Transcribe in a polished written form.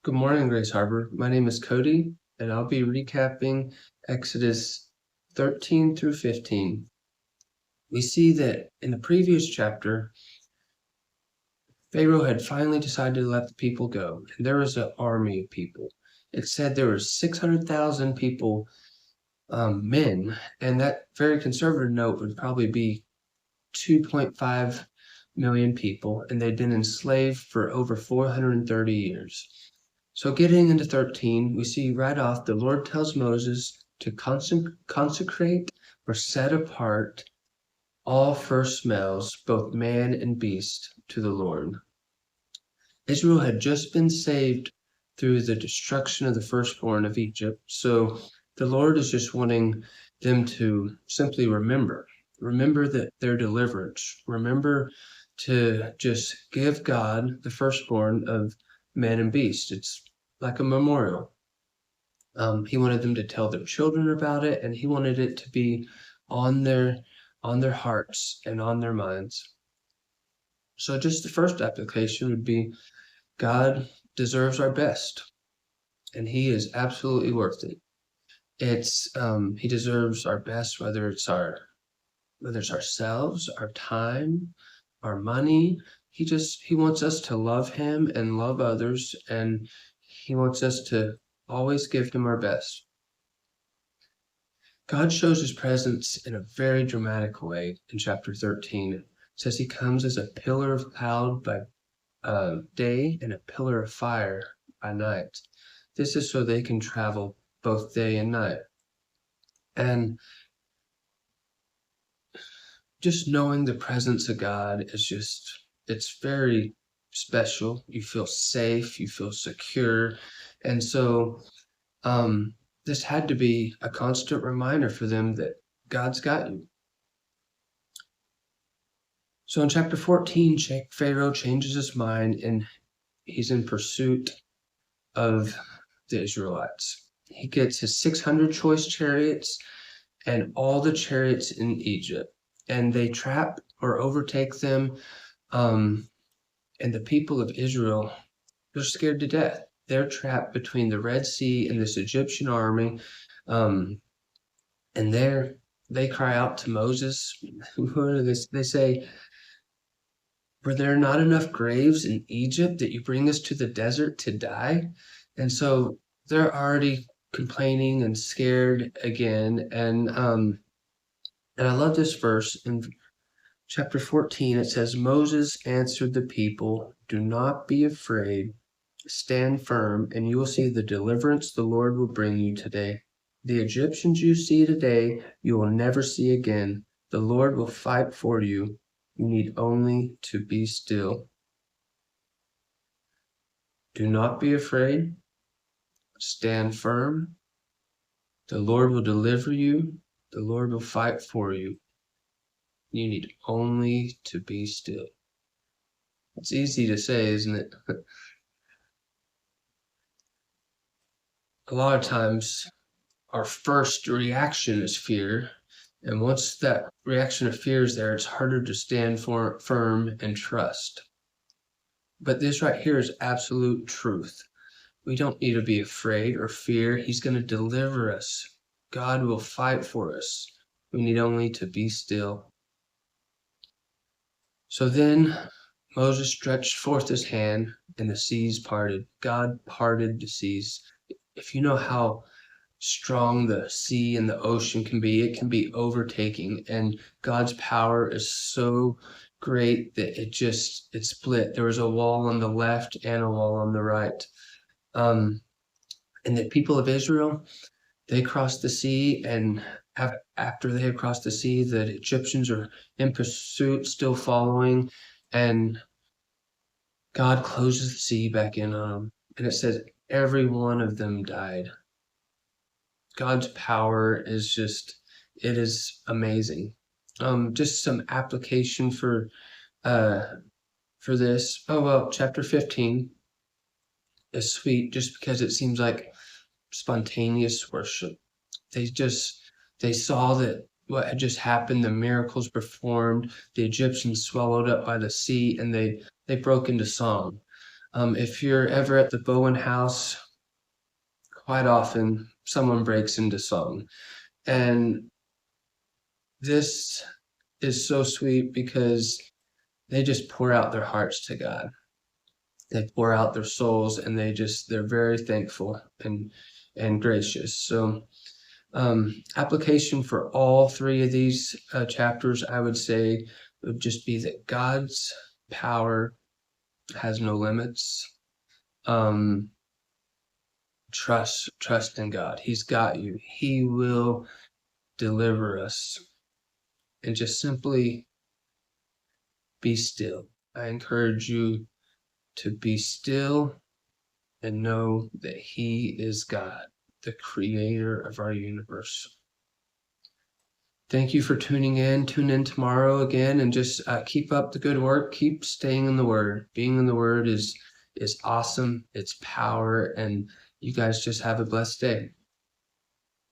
Good morning, Grace Harbor. My name is Cody, and I'll be recapping Exodus 13 through 15. We see that in the previous chapter, Pharaoh had finally decided to let the people go, and there was an army of people. It said there were 600,000 people, men, and that very conservative note would probably be 2.5 million people, and they'd been enslaved for over 430 years. So getting into 13, we see right off the Lord tells Moses to consecrate or set apart all first males, both man and beast, to the Lord. Israel had just been saved through the destruction of the firstborn of Egypt, so the Lord is just wanting them to simply remember that their deliverance, remember to just give God the firstborn of man and beast. It's like a memorial. He wanted them to tell their children about it, and he wanted it to be on their hearts and on their minds. So just the first application would be God deserves our best, and he is absolutely worth it. He deserves our best, whether it's ourselves, our time, our money. He wants us to love him and love others, and he wants us to always give him our best. God shows his presence in a very dramatic way in chapter 13. It says he comes as a pillar of cloud by day and a pillar of fire by night. This is so they can travel both day and night. And just knowing the presence of God it's very special. You feel safe, you feel secure. And so this had to be a constant reminder for them that God's got you. So in chapter 14, Pharaoh changes his mind and he's in pursuit of the Israelites. He gets his 600 choice chariots and all the chariots in Egypt, and they trap or overtake them. And the people of Israel, they're scared to death. They're trapped between the Red Sea and this Egyptian army. And they cry out to Moses. They say, were there not enough graves in Egypt that you bring us to the desert to die? And so they're already complaining and scared again. And I love this verse in chapter 14. It says, Moses answered the people, do not be afraid. Stand firm, and you will see the deliverance the Lord will bring you today. The Egyptians you see today, you will never see again. The Lord will fight for you. You need only to be still. Do not be afraid. Stand firm. The Lord will deliver you. The Lord will fight for you. You need only to be still. It's easy to say, isn't it? A lot of times our first reaction is fear, and once that reaction of fear is there, it's harder to stand firm and trust. But this right here is absolute truth. We don't need to be afraid or fear. He's going to deliver us. God will fight for us. We need only to be still. So then Moses stretched forth his hand, and the seas parted. God parted the seas. If you know how strong the sea and the ocean can be, it can be overtaking, and God's power is so great that it split. There was a wall on the left and a wall on the right. And the people of Israel, they crossed the sea, and after they had crossed the sea, the Egyptians are in pursuit, still following, and God closes the sea back in on them. And it says every one of them died. God's power is it is amazing. Just some application for this. Oh, well, chapter 15 is sweet just because it seems like spontaneous worship. They saw that what had just happened, the miracles performed, the Egyptians swallowed up by the sea, and they broke into song. If you're ever at the Bowen House, quite often someone breaks into song. And this is so sweet because they just pour out their hearts to God. They pour out their souls, and they're very thankful and gracious. So application for all three of these chapters, I would say, would just be that God's power has no limits. Um, trust in God. He's got you. He will deliver us. And just simply be still. I encourage you to be still and know that He is God, the creator of our universe. Thank you for tuning in. Tune in tomorrow again, and just keep up the good work. Keep staying in the Word. Being in the Word is awesome. It's power, and you guys just have a blessed day.